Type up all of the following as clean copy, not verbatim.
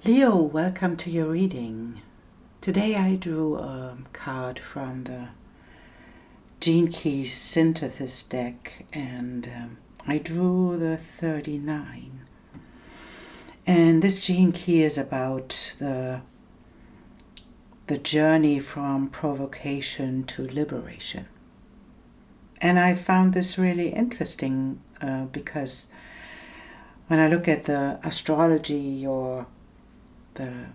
Leo, welcome to your reading. Today I drew a card from the Gene Keys Synthesis deck, and I drew the 39. And this Gene Key is about the journey from provocation to liberation. And I found this really interesting because when I look at the astrology or the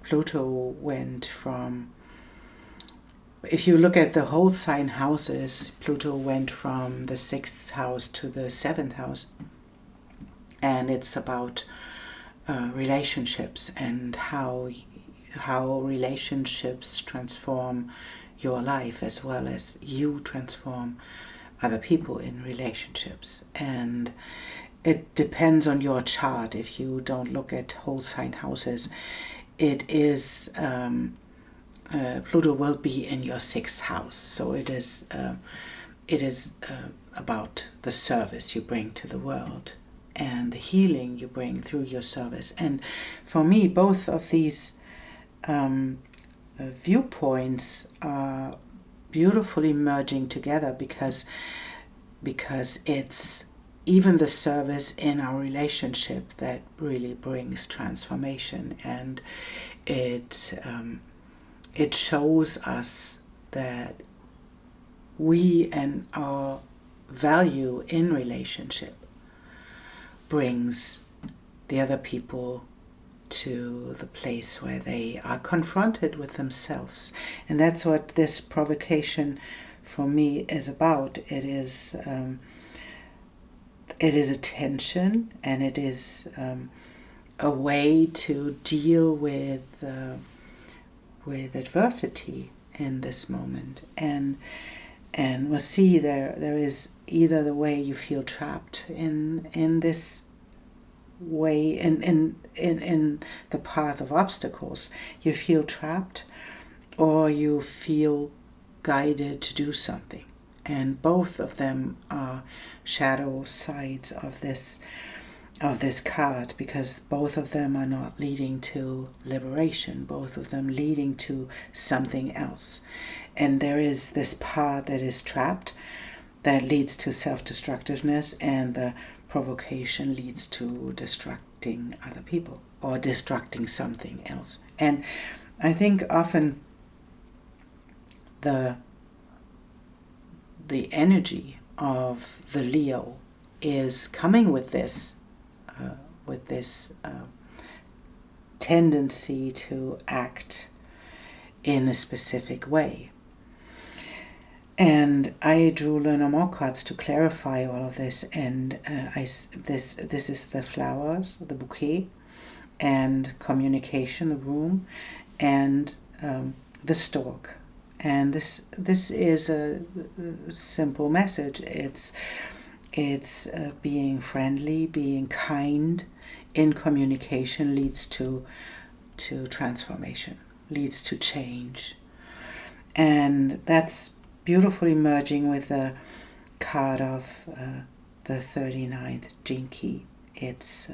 Pluto went from, if you look at the whole sign houses, Pluto went from the 6th house to the 7th house. And it's about relationships and how relationships transform your life as well as you transform other people in relationships. And it depends on your chart. If you don't look at whole sign houses, it is Pluto will be in your 6th house. So it is about the service you bring to the world and the healing you bring through your service. And for me, both of these viewpoints are beautifully merging together because it's even the service in our relationship that really brings transformation, and it shows us that we and our value in relationship brings the other people to the place where they are confronted with themselves. And that's what this provocation for me is about. It is attention, and it is a way to deal with adversity in this moment. And we'll see there is either the way you feel trapped in this way, in the path of obstacles. You feel trapped, or you feel guided to do something. And both of them are shadow sides of this card, because both of them are not leading to liberation, both of them leading to something else. And there is this part that is trapped, that leads to self-destructiveness, and the provocation leads to destructing other people or destructing something else. And I think often the energy of the Leo is coming with this tendency to act in a specific way. And I drew Lenormand cards to clarify all of this. And this is the flowers, the bouquet, and communication, the room, and the stork. And this is a simple message. It's being friendly, being kind in communication leads to transformation, leads to change. And that's beautifully merging with the card of the 39th Gene Key. It's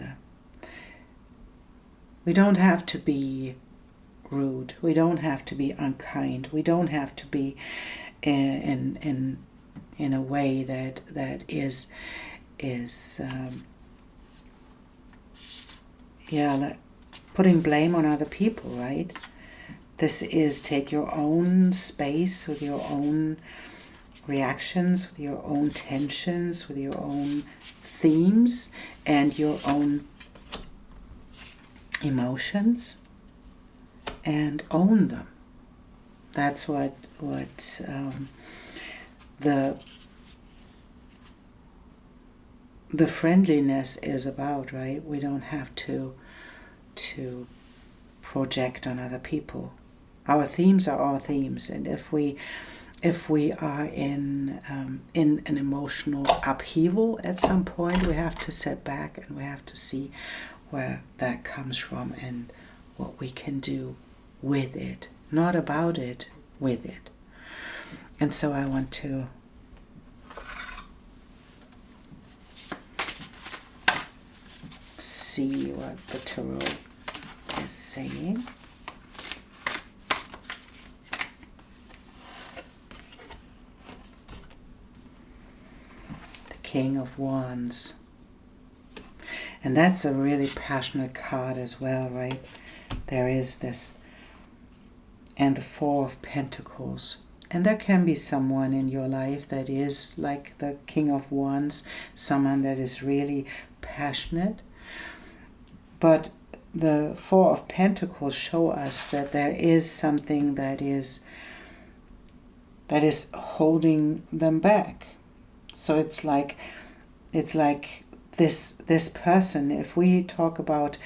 we don't have to be rude. We don't have to be unkind. We don't have to be in a way that is putting blame on other people, right? This is take your own space with your own reactions, with your own tensions, with your own themes and your own emotions, and own them. That's what the friendliness is about, right? We don't have to project on other people. Our themes are our themes, and if we are in an emotional upheaval at some point, we have to sit back and we have to see where that comes from and what we can do with it, not about it, with it. And so I want to see what the tarot is saying. The King of Wands. And that's a really passionate card as well, right? There is this. And the Four of Pentacles. And there can be someone in your life that is like the King of Wands, someone that is really passionate. But the Four of Pentacles show us that there is something that is holding them back. So it's like this person, if we talk about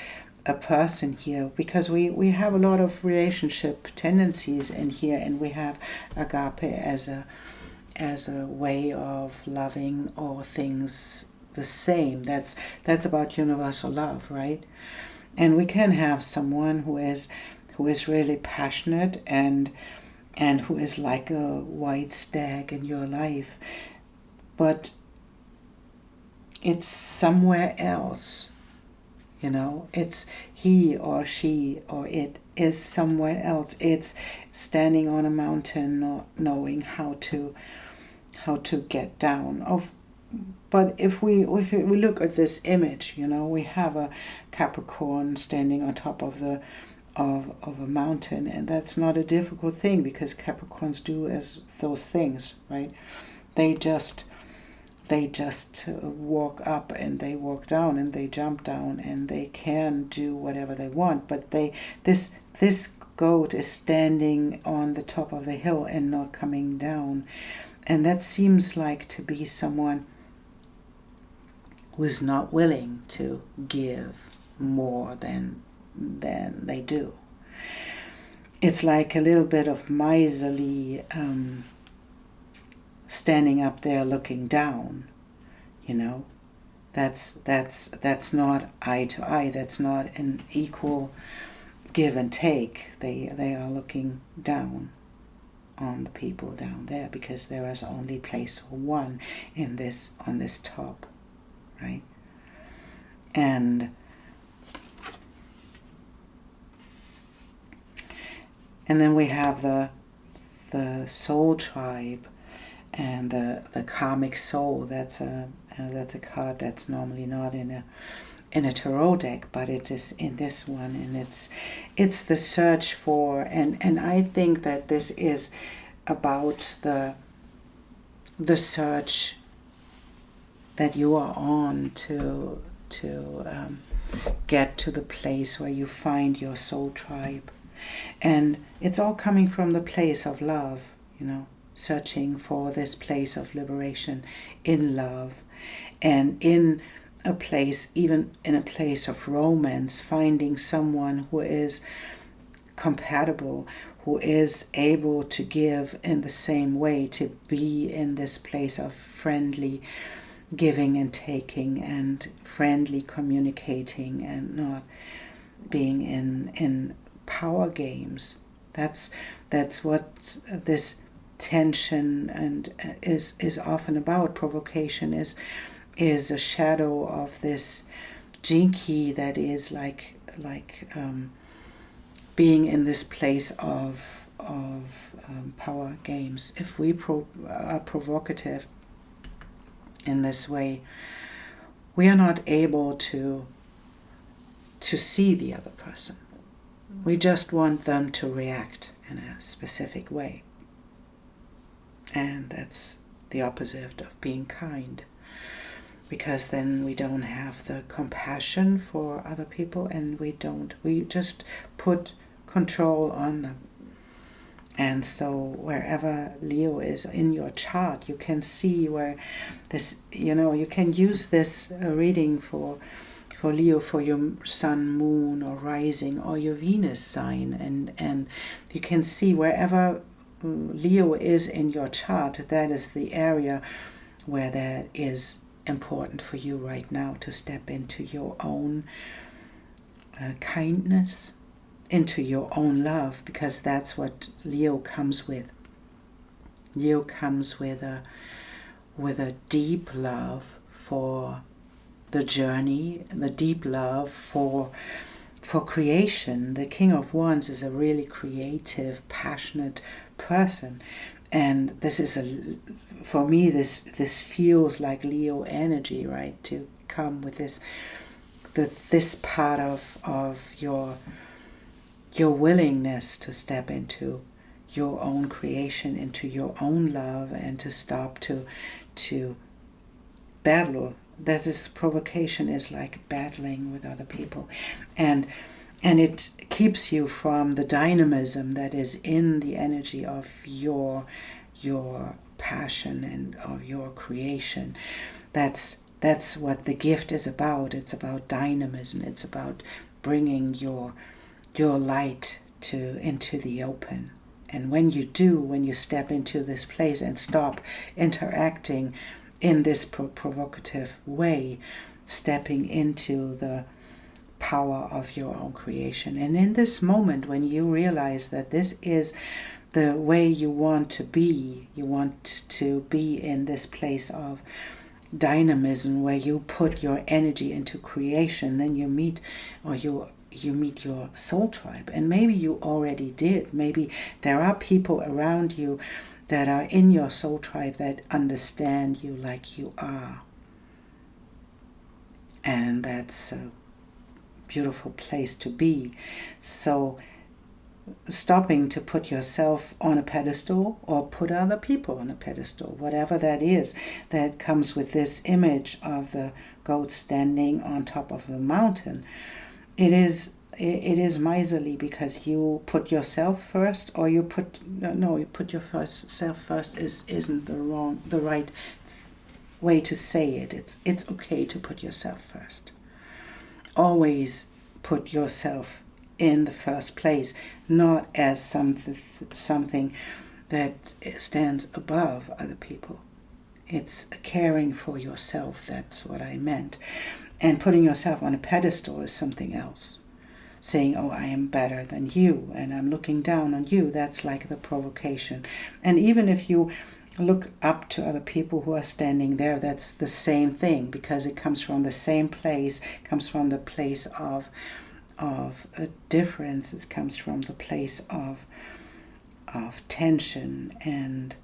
a person here, because we have a lot of relationship tendencies in here, and we have agape as a way of loving all things the same. That's about universal love, right? And we can have someone who is really passionate and who is like a white stag in your life, but it's somewhere else. You know, it's he or she or it is somewhere else. It's standing on a mountain, not knowing how to get down. But if we look at this image, you know, we have a Capricorn standing on top of a mountain, and that's not a difficult thing, because Capricorns do as those things, right? They just walk up and they walk down and they jump down, and they can do whatever they want. But this goat is standing on the top of the hill and not coming down, and that seems like to be someone who is not willing to give more than they do. It's like a little bit of miserly. Standing up there looking down, you know, that's not eye to eye. That's not an equal give and take. They are looking down on the people down there, because there is only place for one on this top, right? And then we have the soul tribe. And the karmic soul, that's a card that's normally not in a tarot deck, but it is in this one, and it's the search for, and I think that this is about the search that you are on to get to the place where you find your soul tribe, and it's all coming from the place of love, you know. Searching for this place of liberation in love, and in a place, even in a place of romance, finding someone who is compatible, who is able to give in the same way, to be in this place of friendly giving and taking, and friendly communicating, and not being in power games. That's what this tension and is often about. Provocation is a shadow of this gene key that is like being in this place of power games. If we are provocative in this way, we are not able to see the other person. We just want them to react in a specific way. And that's the opposite of being kind, because then we don't have the compassion for other people, and we just put control on them. And so wherever Leo is in your chart, you can see where this, you know, you can use this reading for Leo, for your sun, moon, or rising, or your Venus sign, and you can see wherever Leo is in your chart, that is the area where that is important for you right now, to step into your own kindness, into your own love, because that's what Leo comes with. Leo comes with a deep love for the journey, the deep love for creation. The King of Wands is a really creative, passionate person. And this is for me, this feels like Leo energy, right? To come with this part of your willingness to step into your own creation, into your own love, and to stop to battle. That is, provocation is like battling with other people, and it keeps you from the dynamism that is in the energy of your passion and of your creation. That's what the gift is about. It's about dynamism. It's about bringing your light into the open. And when you step into this place and stop interacting in this provocative way, stepping into the power of your own creation. And in this moment, when you realize that this is the way you want to be in this place of dynamism, where you put your energy into creation, then you meet your soul tribe. And maybe you already did. Maybe there are people around you that are in your soul tribe that understand you like you are. And that's a beautiful place to be. So stopping to put yourself on a pedestal or put other people on a pedestal, whatever that is, that comes with this image of the goat standing on top of the mountain. It is miserly because you put yourself first, or you put yourself first isn't the right way to say it. It's okay to put yourself first. Always put yourself in the first place, not as something that stands above other people. It's caring for yourself. That's what I meant. And putting yourself on a pedestal is something else. Saying, oh, I am better than you and I'm looking down on you, that's like the provocation. And even if you look up to other people who are standing there, that's the same thing, because it comes from the same place, comes from the place of a difference. It comes from the place of tension and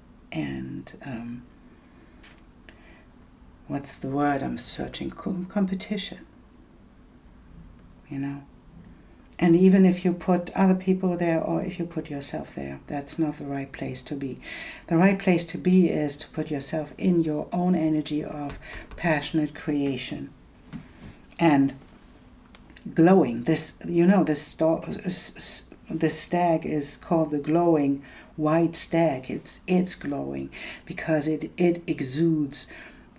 what's the word I'm searching? Competition. And even if you put other people there, or if you put yourself there, that's not the right place to be. The right place to be is to put yourself in your own energy of passionate creation and glowing. This stag is called the glowing white stag. It's glowing because it exudes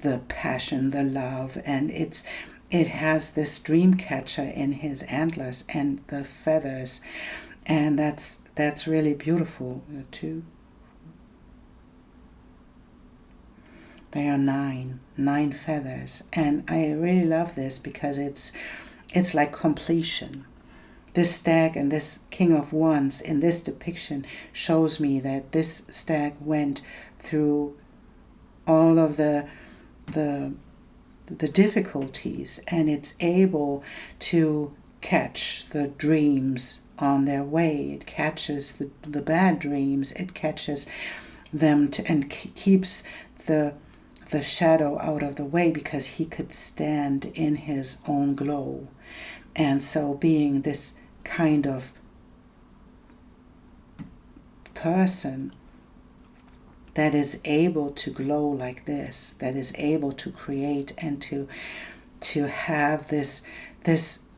the passion, the love, and it has this dream catcher in his antlers and the feathers, and that's really beautiful too. There are nine feathers, and I really love this because it's like completion. This stag and this King of Wands in this depiction shows me that this stag went through all of the difficulties, and it's able to catch the dreams on their way. It catches the bad dreams. It catches them and keeps the shadow out of the way, because he could stand in his own glow. And so being this kind of person that is able to glow like this, that is able to create and to have this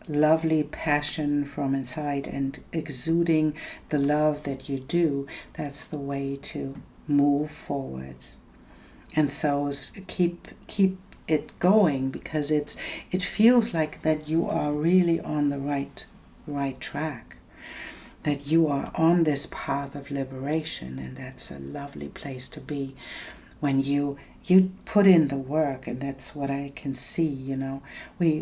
lovely passion from inside and exuding the love that you do, that's the way to move forwards. And so keep it going, because it feels like that you are really on the right track, that you are on this path of liberation, and that's a lovely place to be when you put in the work. And that's what I can see.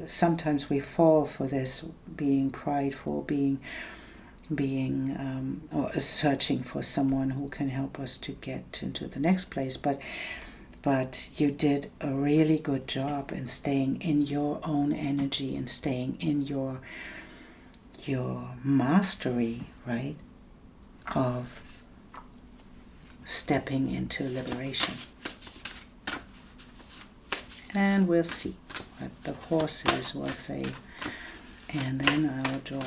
Sometimes we fall for this, being prideful, being or searching for someone who can help us to get into the next place. But but you did a really good job in staying in your own energy and staying in your mastery, right, of stepping into liberation. And we'll see what the horses will say. And then I will draw.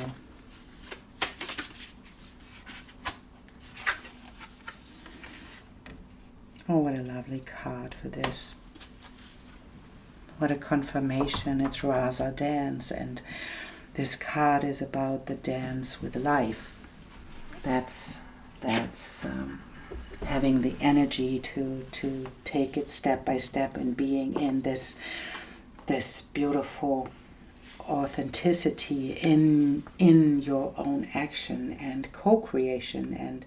Oh, what a lovely card for this. What a confirmation. It's Rasa dance, and this card is about the dance with life. That's having the energy to take it step by step and being in this beautiful authenticity in your own action and co-creation,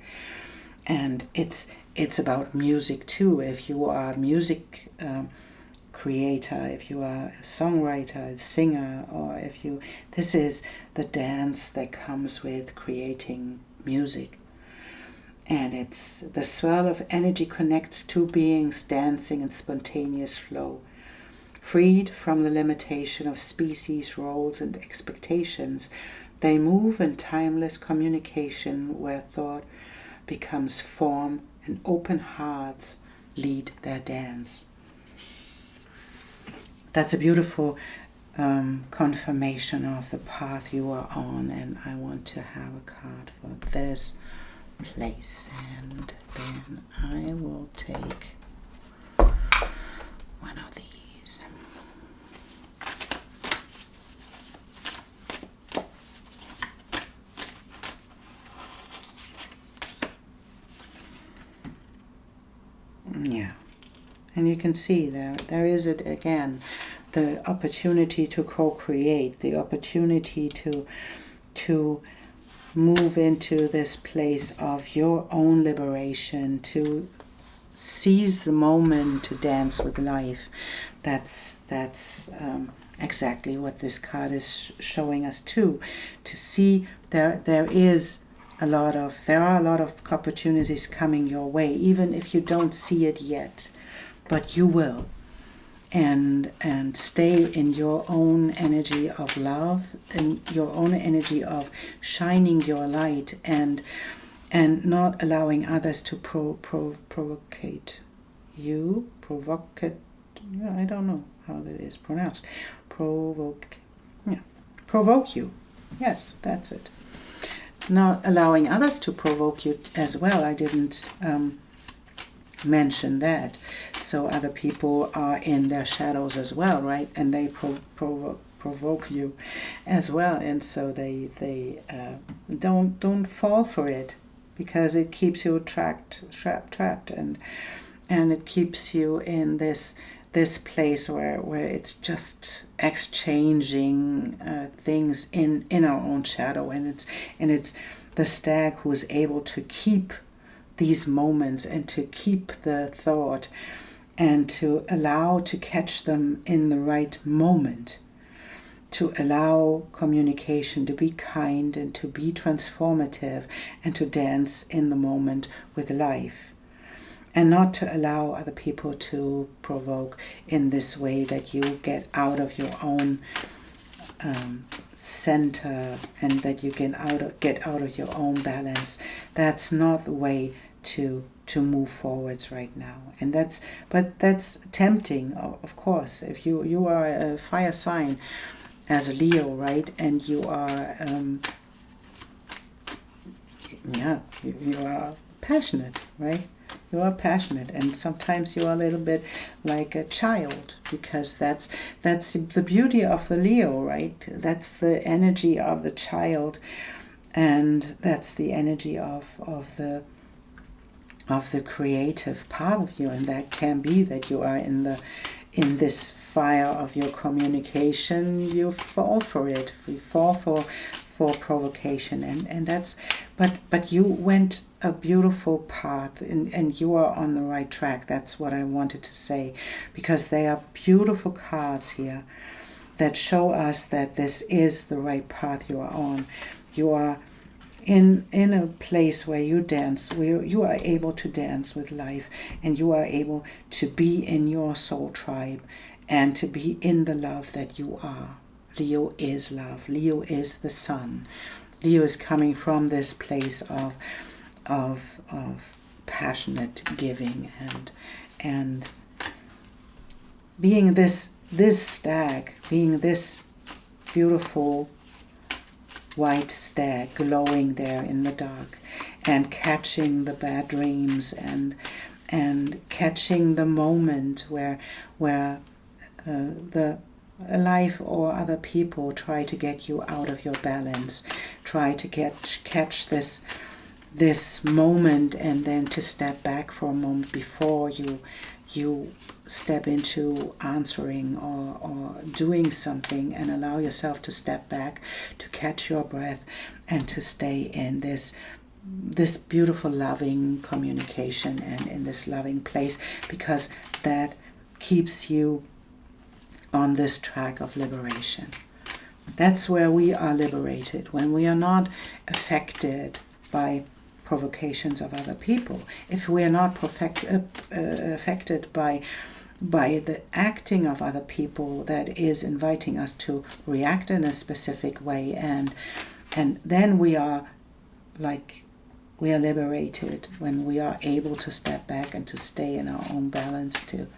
and it's about music too. If you are a music creator, if you are a songwriter, a singer, or this is the dance that comes with creating music. And it's the swirl of energy connects two beings dancing in spontaneous flow. Freed from the limitation of species, roles, and expectations, they move in timeless communication where thought becomes form and open hearts lead their dance. That's a beautiful confirmation of the path you are on, and I want to have a card for this place, and then I will take one of these. Yeah, and you can see there is it again, the opportunity to co-create, the opportunity to move into this place of your own liberation, to seize the moment, to dance with life. That's exactly what this card is showing us too. To see there are a lot of opportunities coming your way, even if you don't see it yet, but you will. And stay in your own energy of love and your own energy of shining your light, and not allowing others to provocate you. I don't know how that is pronounced. Provoke you. Yes, that's it. Not allowing others to provoke you as well. I didn't mention that. So other people are in their shadows as well, right? And they provoke you as well, and so they don't fall for it, because it keeps you trapped, and it keeps you in this place where it's just exchanging things in our own shadow, and it's the stag who is able to keep these moments and to keep the thought and to allow to catch them in the right moment, to allow communication to be kind and to be transformative and to dance in the moment with life, and not to allow other people to provoke in this way that you get out of your own center, and that you get out of your own balance. That's not the way to move forwards right now. And that's tempting, of course. If you are a fire sign as a Leo, right, and you are you are passionate, right? You are passionate, and sometimes you are a little bit like a child, because that's the beauty of the Leo, right? That's the energy of the child, and that's the energy of the creative part of you. And that can be that you are in this fire of your communication. You fall for it. You fall for provocation, and that's but you went a beautiful path, and you are on the right track. That's what I wanted to say, because they are beautiful cards here that show us that this is the right path you are on. You are in a place where you dance, where you are able to dance with life, and you are able to be in your soul tribe and to be in the love that you are. Leo is love. Leo is the sun. Leo is coming from this place of passionate giving and being this stag, being this beautiful white stag glowing there in the dark and catching the bad dreams and catching the moment where the life or other people try to get you out of your balance, try to catch this moment, and then to step back for a moment before you step into answering or doing something, and allow yourself to step back, to catch your breath, and to stay in this beautiful loving communication and in this loving place, because that keeps you on this track of liberation. That's where we are liberated, when we are not affected by provocations of other people. If we are not affected by the acting of other people that is inviting us to react in a specific way, and then we are liberated when we are able to step back and to stay in our own balance, to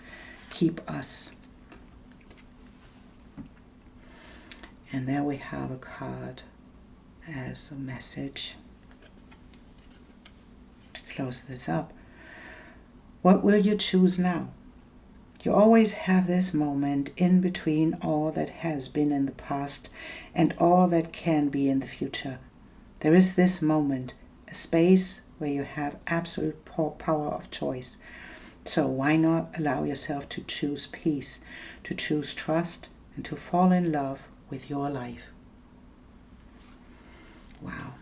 keep us. And there we have a card as a message to close this up. What will you choose now? You always have this moment in between all that has been in the past and all that can be in the future. There is this moment, a space where you have absolute power of choice. So why not allow yourself to choose peace, to choose trust, and to fall in love with your life? Wow,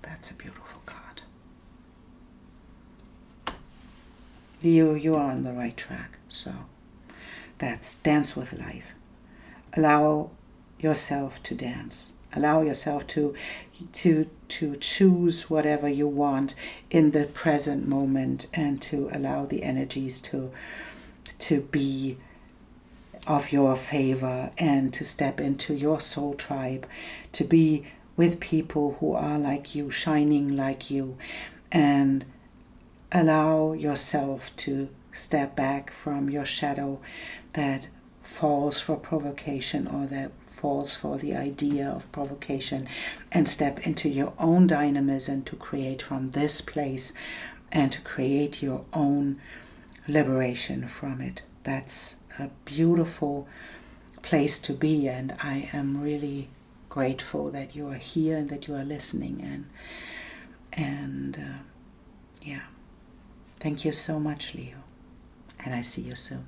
that's a beautiful card. Leo, you are on the right track. So that's dance with life. Allow yourself to dance. Allow yourself to choose whatever you want in the present moment, and to allow the energies to be of your favor, and to step into your soul tribe, to be with people who are like you, shining like you, and allow yourself to step back from your shadow that falls for provocation, or that falls for the idea of provocation, and step into your own dynamism to create from this place and to create your own liberation from it. That's a beautiful place to be, and I am really grateful that you are here and that you are listening, and yeah, thank you so much, Leo, and I see you soon.